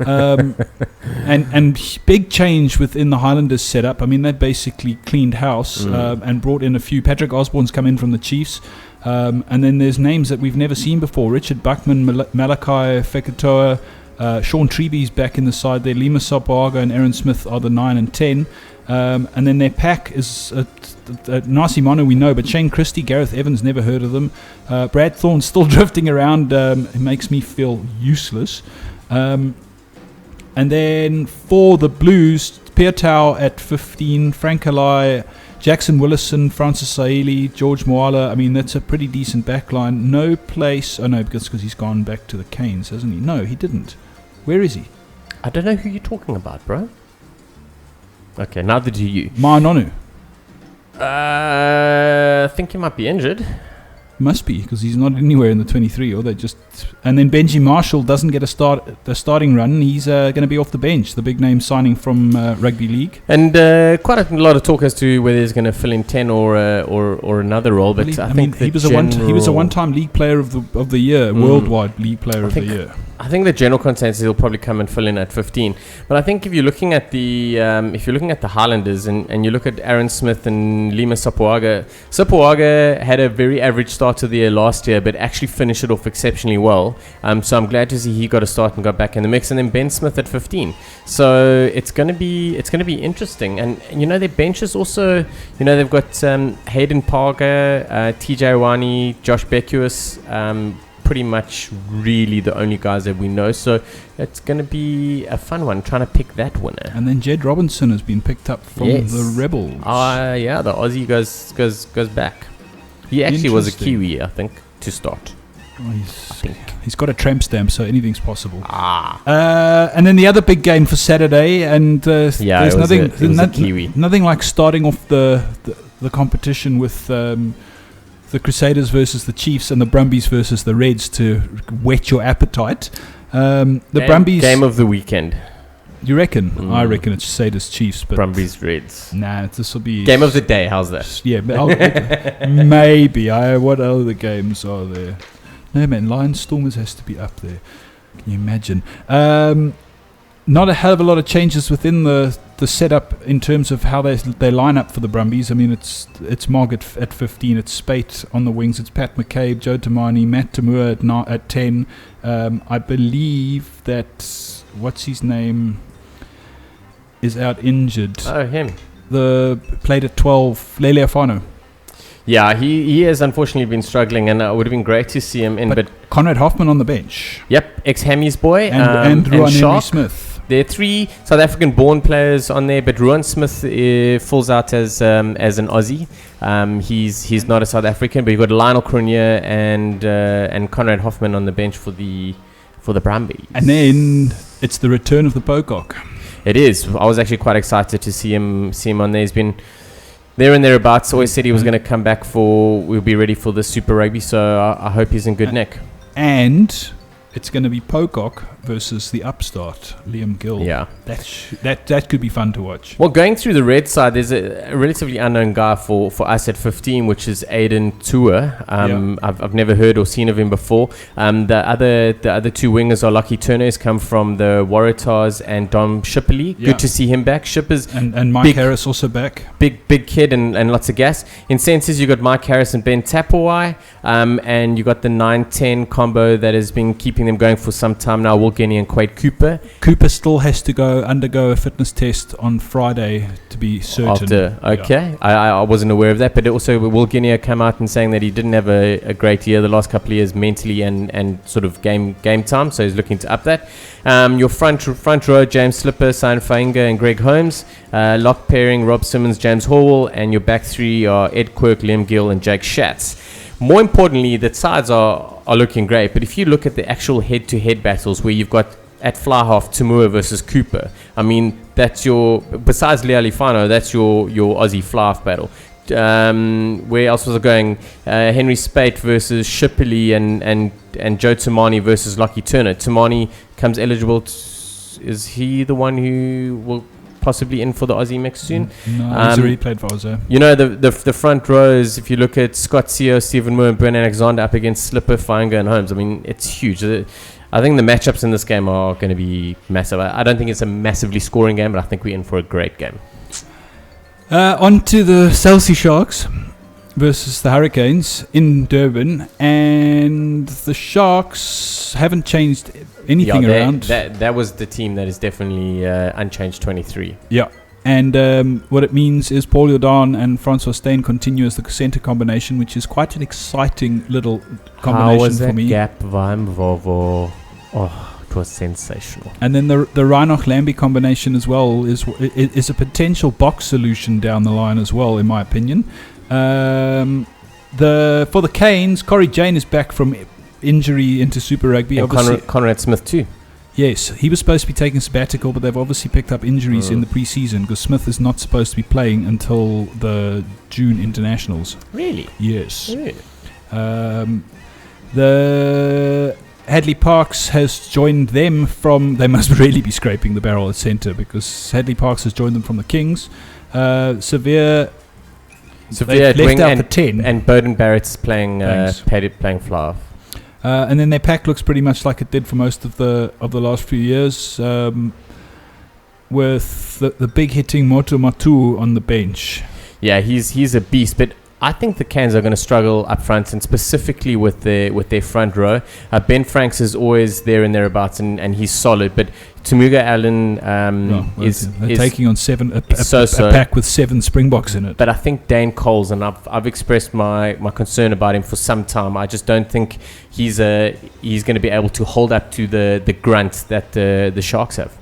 And big change within the Highlanders setup. I mean, they basically cleaned house and brought in a few. Patrick Osborne's come in from the Chiefs. And then there's names that we've never seen before. Richard Buckman, Malachi Fekitoa, Sean Treby's back in the side there. Lima Sapaga and Aaron Smith are the 9 and 10. And then their pack is Nasi Manu, we know, but Shane Christie, Gareth Evans, never heard of them. Brad Thorne still drifting around. It makes me feel useless. And then for the Blues, Pierre Tau at 15, Frank Alai, Jackson Willison, Francis Saili, George Moala. I mean, that's a pretty decent backline. No place... Oh, no, because he's gone back to the Canes, hasn't he? No, he didn't. Where is he? I don't know who you're talking about, bro. Okay, neither do you. Ma'anonu. I think he might be injured. Must be, because he's not anywhere in the 23, or they just... And then Benji Marshall doesn't get the starting run. He's going to be off the bench, the big name signing from Rugby League. And quite a lot of talk as to whether he's going to fill in 10 or another role. But I think he was a one-time league player of the year, worldwide league player of the year. I think the general consensus he'll probably come and fill in at 15. But I think if you're looking at the Highlanders and you look at Aaron Smith and Lima Sapuaga had a very average start to the year last year, but actually finished it off exceptionally well. So I'm glad to see he got a start and got back in the mix. And then Ben Smith at 15. So it's going to be interesting. And their bench is also, they've got Hayden Parker, TJ Wani, Josh Beckius. Pretty much really the only guys that we know, so it's going to be a fun one trying to pick that winner. And then Jed Robinson has been picked up from the Rebels. Yeah, the Aussie goes back. He actually was a Kiwi, I think, to start. He's got a tramp stamp, so anything's possible. And then the other big game for Saturday, and there's nothing like starting off the competition with the Crusaders versus the Chiefs and the Brumbies versus the Reds to whet your appetite. Brumbies game of the weekend. You reckon? I reckon it's Crusaders Chiefs, but Brumbies Reds. Nah, this will be game of the day. How's that? Yeah, maybe. What other games are there? No man, Lions Stormers has to be up there. Can you imagine? Not a hell of a lot of changes within the setup in terms of how they line up for the Brumbies. I mean, it's Margaret at 15, it's Spate on the wings, it's Pat McCabe, Joe Tamani, Matt Tamua at 10. I believe that what's his name is out injured. Oh, him. Played at 12, Lele Afano. Yeah, he has unfortunately been struggling, and it would have been great to see him in. But Conrad Hoffman on the bench. Yep, ex-Hammy's boy and Ruan Henry Smith. there are 3 South African-born players on there, but Ruan Smith falls out as an Aussie. He's not a South African, but you've got Lionel Cronje and Conrad Hoffman on the bench for the Brumbies. And then it's the return of the Pocock. It is. I was actually quite excited to see him on there. He's been there and thereabouts. Always said he was going to come back we'll be ready for the Super Rugby, so I hope he's in good nick. And it's going to be Pocock versus the upstart, Liam Gill. Yeah. That could be fun to watch. Well, going through the red side, there's a relatively unknown guy for us at 15, which is Aiden Tua. I've never heard or seen of him before. The other 2 wingers are Lucky Turner, who's come from the Waratahs, and Dom Shipley. Yeah. Good to see him back. Shippers and Mike Harris also back. Big kid and lots of gas. In senses, you got Mike Harris and Ben Tapawai, and you got the 9-10 combo that has been keeping them going for some time now. Will Guinea and Quade Cooper. Cooper still has to undergo a fitness test on Friday to be certain. Okay. Yeah. I wasn't aware of that, but also Will Guinea come out and saying that he didn't have a great year the last couple of years mentally and sort of game time, so he's looking to up that. Your front row, James Slipper, Sian Fainga and Greg Holmes. Lock pairing, Rob Simmons, James Horwell, and your back 3 are Ed Quirk, Liam Gill and Jake Schatz. More importantly, the sides are looking great, but if you look at the actual head-to-head battles where you've got at fly half Tamua versus Cooper, I mean, that's besides Lea Lifano, that's your Aussie fly half battle. Where else was I going? Henry Spate versus Shipley and Joe Tamani versus Lucky Turner. Tamani comes eligible. Is he the one who will possibly in for the Aussie mix soon? No, he's already played for Aussie. You know, the front rows, if you look at Scott Seo, Stephen Moore and Brennan Alexander up against Slipper, Fainga and Holmes, I mean, it's huge. I think the matchups in this game are going to be massive. I don't think it's a massively scoring game, but I think we're in for a great game. On to the Chelsea Sharks versus the Hurricanes in Durban, and the Sharks haven't changed anything around. That was the team that is definitely unchanged 23. Yeah. And what it means is Paul Jordan and Francois Steyn continue as the centre combination, which is quite an exciting little combination How was for that me. gap Vime Vovo? Oh, it was sensational. And then the Reinach Lambie combination as well is a potential box solution down the line as well, in my opinion. For the Canes, Corey Jane is back from injury into Super Rugby. And Conrad Smith too. Yes, he was supposed to be taking sabbatical, but they've obviously picked up injuries in the pre-season because Smith is not supposed to be playing until the June internationals. Really? Yes. Really? The Hadley Parks has joined them from... They must really be scraping the barrel at centre because Hadley Parks has joined them from the Kings. Severe left out the 10. And Bowden Barrett's playing fly. And then their pack looks pretty much like it did for most of the last few years, with the big hitting Moto Matu on the bench. Yeah, he's a beast, but I think the Canes are going to struggle up front, and specifically with their front row. Ben Franks is always there and thereabouts, and he's solid. But Tamuga Allen is taking on a pack with 7 Springboks in it. But I think Dane Coles, and I've expressed my concern about him for some time. I just don't think he's going to be able to hold up to the grunt that the Sharks have.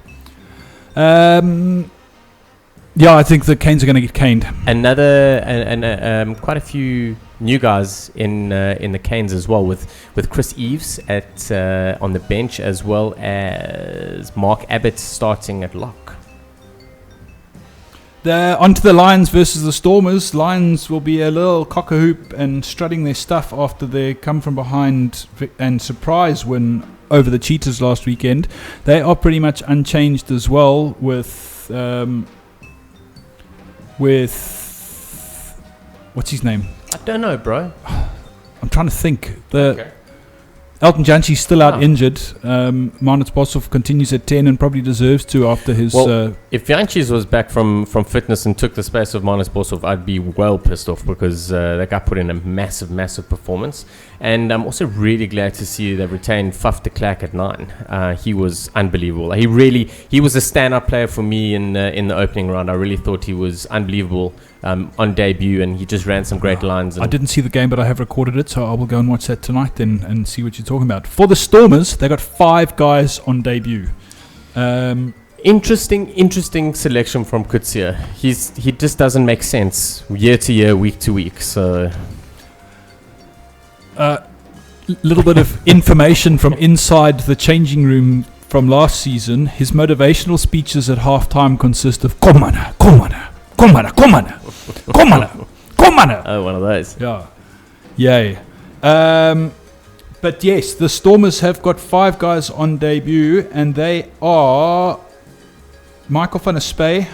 Yeah, I think the Canes are going to get caned. Quite a few new guys in the Canes as well, with Chris Eves on the bench, as well as Mark Abbott starting at lock. Onto the Lions versus the Stormers. Lions will be a little cock-a-hoop and strutting their stuff after they come from behind and surprise win over the Cheetahs last weekend. They are pretty much unchanged as well with what's his name? I don't know, bro. I'm trying to think. Elton Janchi's still out injured. Marnitz Boshoff continues at 10 and probably deserves to after his... if Janchis was back from fitness and took the space of Marnitz Boshoff, I'd be well pissed off because that guy put in a massive performance. And I'm also really glad to see they've retained Faf de Klerk at 9. He was unbelievable. He was a stand-up player for me in the opening round. I really thought he was unbelievable on debut, and he just ran some great lines. I didn't see the game, but I have recorded it, so I will go and watch that tonight then and see what you're talking about. For the Stormers, they got 5 guys on debut. Interesting selection from Kutsia. He just doesn't make sense year to year, week to week. So, little bit of information from inside the changing room from last season. His motivational speeches at halftime consist of "Kom on, kom on, kom on, kom on, kom on, kom on." oh, one of those. Yeah, yay. But yes, the Stormers have got 5 guys on debut, and they are Michael van der Spey,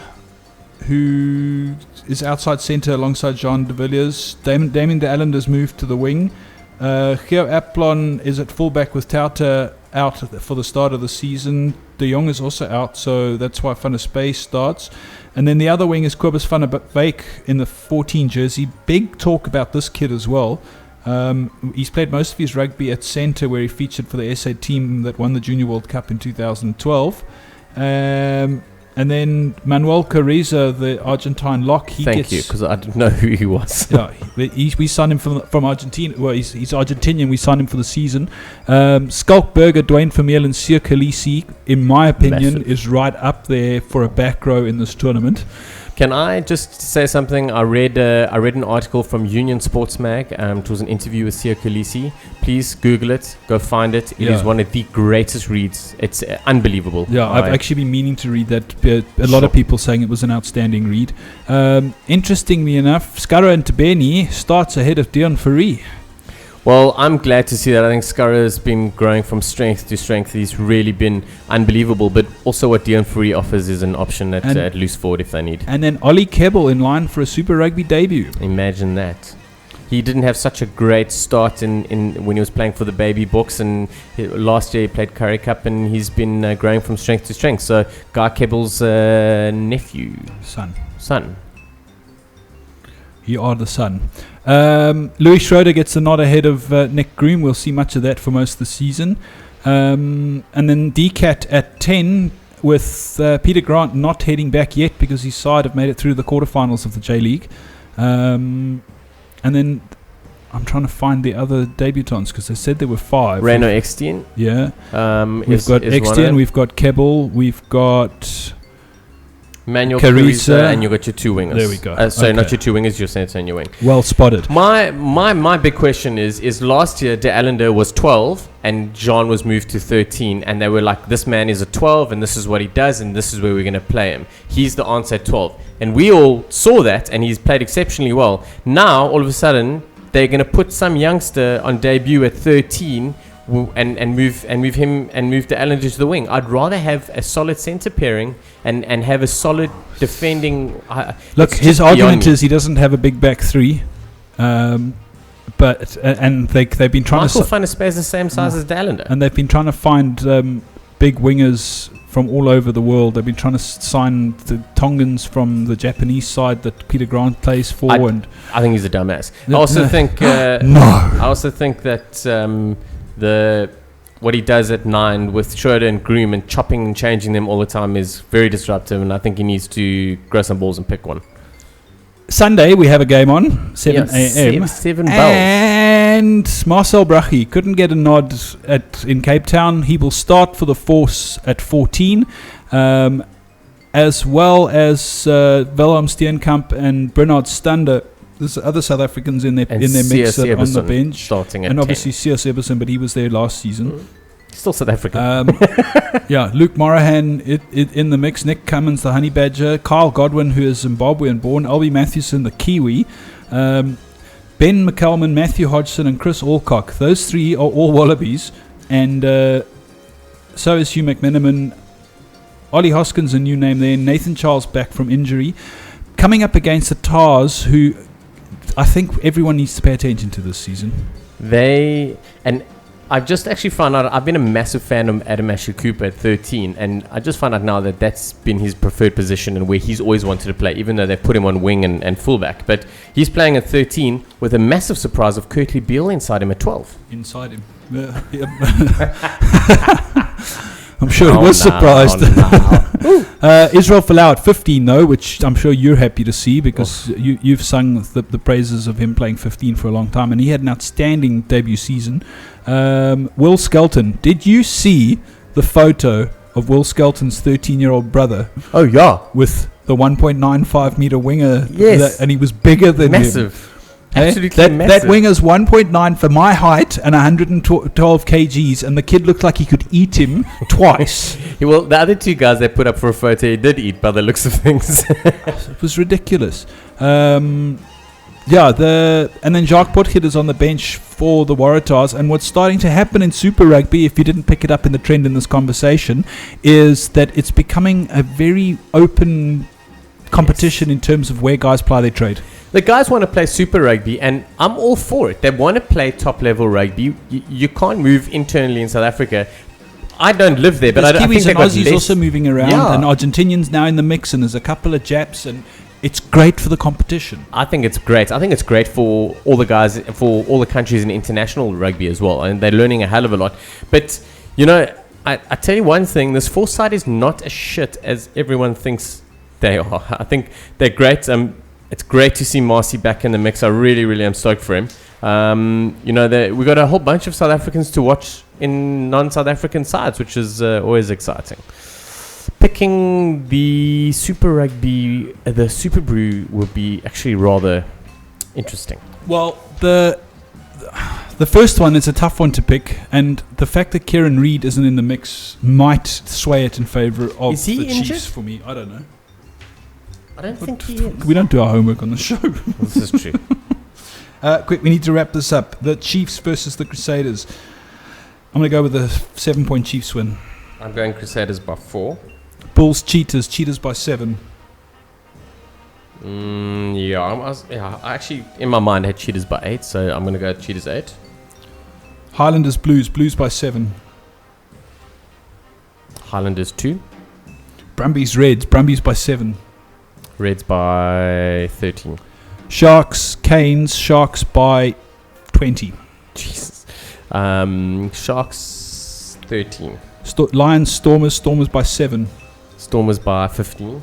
who is outside centre alongside Jean de Villiers. Damien de Allende has moved to the wing. Geo Aplon is at fullback with Tauta out for the start of the season. De Jong is also out, so that's why Van der Spey starts. And then the other wing is Kobus van der Beek in the 14 jersey. Big talk about this kid as well. He's played most of his rugby at centre, where he featured for the SA team that won the Junior World Cup in 2012. And then Manuel Carriza, the Argentine lock. Thank you, because I didn't know who he was. Yeah, we signed him from Argentina. Well, he's Argentinian. We signed him for the season. Skulkberger, Dwayne Vermeulen, and Siya Khaleesi, in my opinion, Massive. is right up there for a back row in this tournament. Can I just say something? I read an article from Union Sports Mag. It was an interview with Siya Khaleesi. Please Google it. Go find it. It is one of the greatest reads. It's unbelievable. Yeah, I've actually been meaning to read that. A lot of people saying it was an outstanding read. Interestingly enough, Skara and Tabeni starts ahead of Dion Fourie. Well, I'm glad to see that. I think Skara has been growing from strength to strength. He's really been unbelievable. But also what Dion Fourie offers is an option at loose forward if they need. And then Ollie Kebbel in line for a Super Rugby debut. Imagine that. He didn't have such a great start in when he was playing for the Baby Books, and last year he played Currie Cup, and he's been growing from strength to strength. So Guy Kebbel's son. You are the son. Louis Schroeder gets the nod ahead of Nick Groom. We'll see much of that for most of the season. And then DCAT at 10 with Peter Grant not heading back yet because his side have made it through the quarterfinals of the J-League. And then I'm trying to find the other debutants because they said there were 5. Reno Extien. Yeah. We've got Extien, we've got Kebbel, we've got Manuel Carriza, and you got your 2 wingers. There we go. Sorry, Okay. not your 2 wingers, your centre and your wing. Well spotted. My big question is last year De Allende was 12 and Jean was moved to 13, and they were like, this man is a 12 and this is what he does and this is where we're going to play him. He's the answer at 12. And we all saw that, and he's played exceptionally well. Now, all of a sudden, they're going to put some youngster on debut at 13 and move De Allende to the wing. I'd rather have a solid centre pairing and have a solid defending. Look, his argument is he doesn't have a big back 3, but and they've been trying Michael van der Spey is the same size as De Allende, and they've been trying to find big wingers from all over the world. They've been trying to sign the Tongans from the Japanese side that Peter Grant plays for, and I think he's a dumbass. I also think I also think that what he does at 9 with Schroeder and Groom and chopping and changing them all the time is very disruptive, and I think he needs to grow some balls and pick one. Sunday we have a game on 7 a.m. 7 bells. And Marcel Brachy couldn't get a nod in Cape Town. He will start for the Force at 14, as well as Wilhelm Steenkamp and Bernard Stander. There's other South Africans in their mix on the bench, starting at and obviously 10. C.S. Eberson, but he was there last season. Still South African. Yeah, Luke Morahan in the mix. Nick Cummins, the Honey Badger. Kyle Godwin, who is Zimbabwean born. Albie Mathewson, the Kiwi. Ben McCalman, Matthew Hodgson, and Chris Alcock. Those 3 are all Wallabies, and so is Hugh McMenamin. Ollie Hoskins, a new name there. Nathan Charles back from injury, coming up against the Tars, who I think everyone needs to pay attention to this season. I've just actually found out, I've been a massive fan of Adam Ashley Cooper at 13, and I just found out now that that's been his preferred position and where he's always wanted to play, even though they put him on wing and fullback. But he's playing at 13 with a massive surprise of Kurtley Beale inside him at 12. Inside him. I'm sure he was surprised. Israel Folau at 15, though, which I'm sure you're happy to see because you've sung the praises of him playing 15 for a long time, and he had an outstanding debut season. Will Skelton, did you see the photo of Will Skelton's 13-year-old brother Oh, yeah. with the 1.95 meter winger. Yes. And he was bigger than him. Massive. Hey? Absolutely massive. That winger's 1.9 for my height and 112 kgs, and the kid looked like he could eat him twice. Well, the other two guys they put up for a photo, he did eat by the looks of things. It was ridiculous. And then Jacques Potgieter is on the bench for the Waratahs, and what's starting to happen in Super Rugby, if you didn't pick it up in the trend in this conversation, is that it's becoming a very open competition in terms of where guys ply their trade. The guys want to play Super Rugby, and I'm all for it. They want to play top-level rugby. You can't move internally in South Africa. I don't live there, but there's I think Kiwis they've and got Aussies less. also moving around, and Argentinians now in the mix, and there's a couple of Japs, and it's great for the competition. I think it's great. I think it's great for all the guys, for all the countries in international rugby as well, and they're learning a hell of a lot. But, I tell you one thing, this Foresight is not as shit as everyone thinks they are. I think they're great. It's great to see Marcy back in the mix. I really, really am stoked for him. We got a whole bunch of South Africans to watch in non-South African sides, which is always exciting. Picking the Super Rugby, the Super Brew would be actually rather interesting. Well, the first one is a tough one to pick, and the fact that Kieran Reid isn't in the mix might sway it in favour of Is he the injured? Chiefs for me. I don't know. I don't think he is. We don't do our homework on the show. This is true. Quick, we need to wrap this up. The Chiefs versus the Crusaders. I'm going to go with the 7-point Chiefs win. I'm going Crusaders by 4. Bulls, Cheetahs by 7. I actually, in my mind, had Cheetahs by 8, so I'm going to go Cheetahs 8. Highlanders, Blues by 7. Highlanders 2. Brumbies, Reds by 7. Reds by 13. Sharks, Canes, Sharks by 20. Jesus. Sharks 13. Lions, Stormers by 7. Stormers by 15.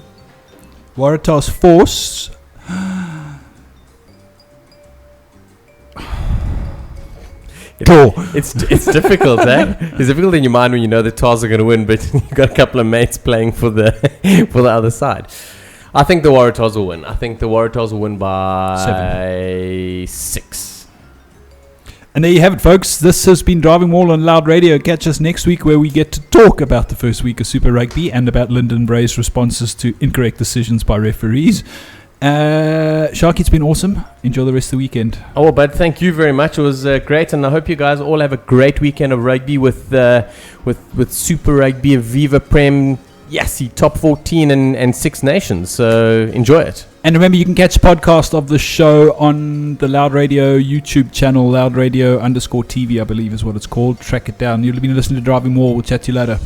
Waratahs, Force. It's difficult, eh? It's difficult in your mind when you know the Tars are going to win, but you've got a couple of mates playing for the for the other side. I think the Waratahs will win. I think the Waratahs will win by 6. And there you have it, folks. This has been Driving Maul on Loud Radio. Catch us next week where we get to talk about the first week of Super Rugby and about Lyndon Bray's responses to incorrect decisions by referees. Sharky, it's been awesome. Enjoy the rest of the weekend. Oh, but thank you very much. It was great, and I hope you guys all have a great weekend of rugby with Super Rugby, Viva Prem, Yassi, Top 14 and Six Nations. So enjoy it. And remember, you can catch a podcast of the show on the Loud Radio YouTube channel, loudradio_TV, I believe is what it's called. Track it down. You'll be listening to Driving Maul. We'll chat to you later.